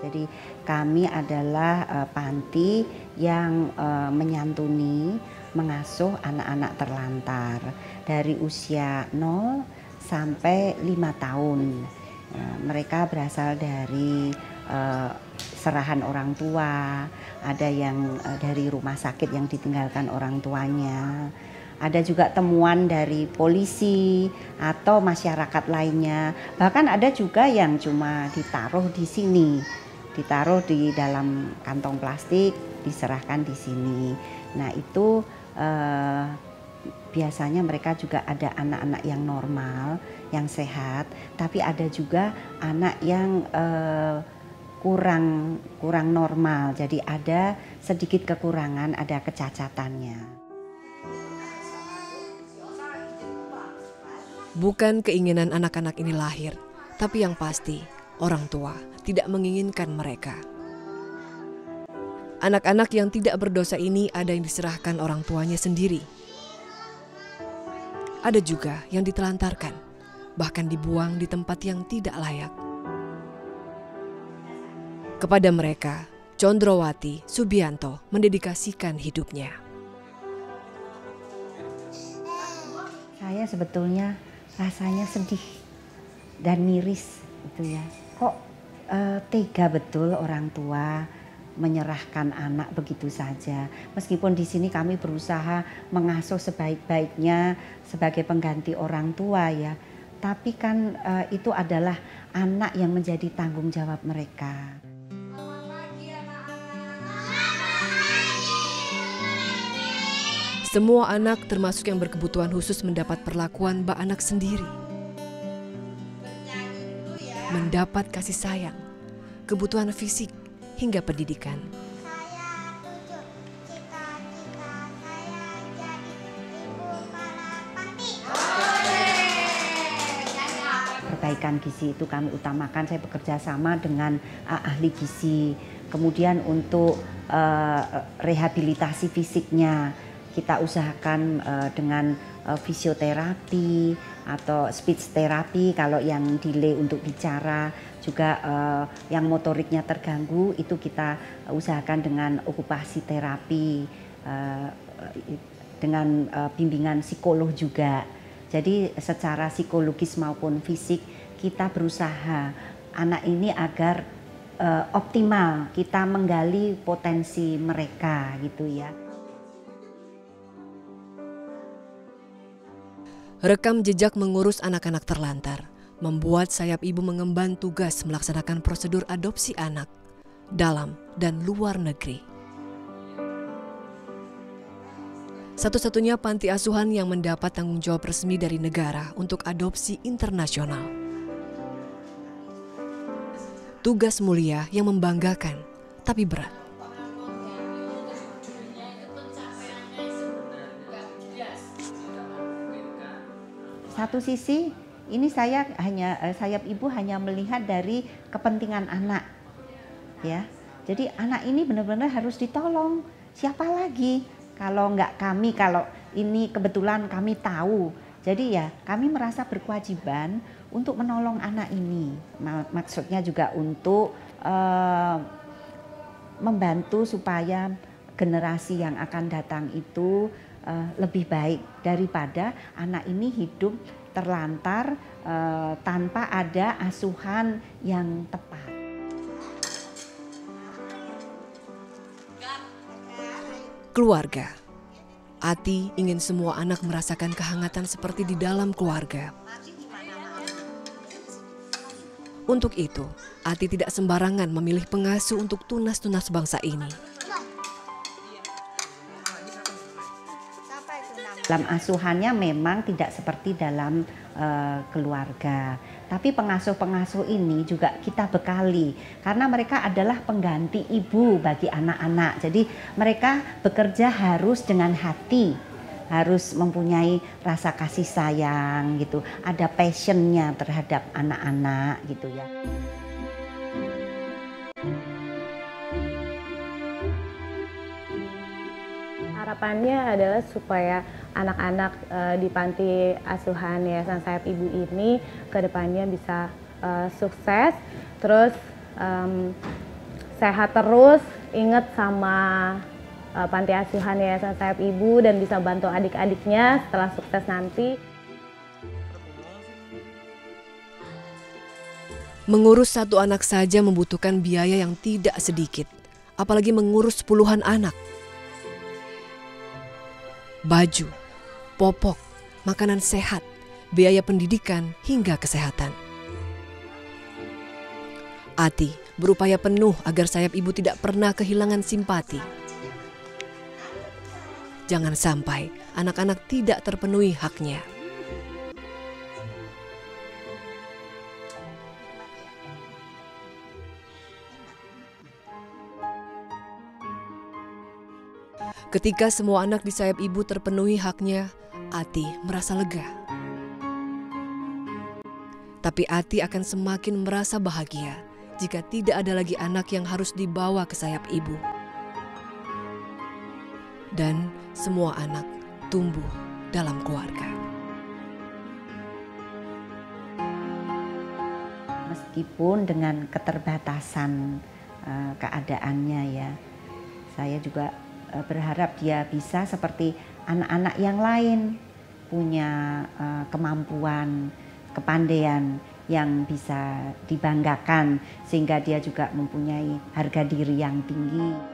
Jadi kami adalah panti yang menyantuni, mengasuh anak-anak terlantar dari usia 0 sampai 5 tahun. Mereka berasal dari serahan orang tua, ada yang dari rumah sakit yang ditinggalkan orang tuanya. Ada juga temuan dari polisi atau masyarakat lainnya. Bahkan ada juga yang cuma ditaruh di sini, ditaruh di dalam kantong plastik, diserahkan di sini. Nah itu biasanya mereka juga ada anak-anak yang normal, yang sehat, tapi ada juga anak yang kurang normal. Jadi ada sedikit kekurangan, ada kecacatannya. Bukan keinginan anak-anak ini lahir, tapi yang pasti orang tua tidak menginginkan mereka. Anak-anak yang tidak berdosa ini ada yang diserahkan orang tuanya sendiri. Ada juga yang ditelantarkan, bahkan dibuang di tempat yang tidak layak. Kepada mereka, Condrowati Subianto mendedikasikan hidupnya. Saya sebetulnya rasanya sedih dan miris gitu ya. Kok tega betul orang tua menyerahkan anak begitu saja. Meskipun di sini kami berusaha mengasuh sebaik-baiknya sebagai pengganti orang tua ya. Tapi kan itu adalah anak yang menjadi tanggung jawab mereka. Semua anak termasuk yang berkebutuhan khusus mendapat perlakuan bak anak sendiri. Mendapat kasih sayang, kebutuhan fisik, hingga pendidikan. Perbaikan gizi itu kami utamakan, saya bekerja sama dengan ahli gizi. Kemudian untuk rehabilitasi fisiknya, kita usahakan dengan fisioterapi atau speech therapy kalau yang delay untuk bicara, juga yang motoriknya terganggu itu kita usahakan dengan okupasi terapi, dengan bimbingan psikolog juga. Jadi secara psikologis maupun fisik kita berusaha anak ini agar optimal, kita menggali potensi mereka gitu ya. Rekam jejak mengurus anak-anak terlantar membuat Sayap Ibu mengemban tugas melaksanakan prosedur adopsi anak dalam dan luar negeri. Satu-satunya panti asuhan yang mendapat tanggung jawab resmi dari negara untuk adopsi internasional. Tugas mulia yang membanggakan, tapi berat. Satu sisi ini Sayap Ibu hanya melihat dari kepentingan anak, ya. Jadi anak ini benar-benar harus ditolong. Siapa lagi kalau nggak kami? Kalau ini kebetulan kami tahu. Jadi ya kami merasa berkewajiban untuk menolong anak ini. Maksudnya juga untuk membantu supaya generasi yang akan datang itu lebih baik daripada anak ini hidup terlantar tanpa ada asuhan yang tepat. Keluarga. Ati ingin semua anak merasakan kehangatan seperti di dalam keluarga. Untuk itu, Ati tidak sembarangan memilih pengasuh untuk tunas-tunas bangsa ini. Dalam asuhannya memang tidak seperti dalam keluarga. Tapi pengasuh-pengasuh ini juga kita bekali. Karena mereka adalah pengganti ibu bagi anak-anak. Jadi mereka bekerja harus dengan hati. Harus mempunyai rasa kasih sayang gitu. Ada passionnya terhadap anak-anak gitu ya. Harapannya adalah supaya anak-anak di panti asuhan Yayasan Sayap Ibu ini ke depannya bisa sukses, terus sehat terus, inget sama panti asuhan Yayasan Sayap Ibu dan bisa bantu adik-adiknya setelah sukses nanti. Mengurus satu anak saja membutuhkan biaya yang tidak sedikit, apalagi mengurus puluhan anak. Baju, popok, makanan sehat, biaya pendidikan hingga kesehatan. Ati berupaya penuh agar sayap ibu tidak pernah kehilangan simpati. Jangan sampai anak-anak tidak terpenuhi haknya. Ketika semua anak di sayap ibu terpenuhi haknya, Ati merasa lega. Tapi Ati akan semakin merasa bahagia jika tidak ada lagi anak yang harus dibawa ke sayap ibu. Dan semua anak tumbuh dalam keluarga. Meskipun dengan keterbatasan keadaannya ya, saya juga berharap dia bisa seperti anak-anak yang lain, punya kemampuan, kepandaian yang bisa dibanggakan sehingga dia juga mempunyai harga diri yang tinggi.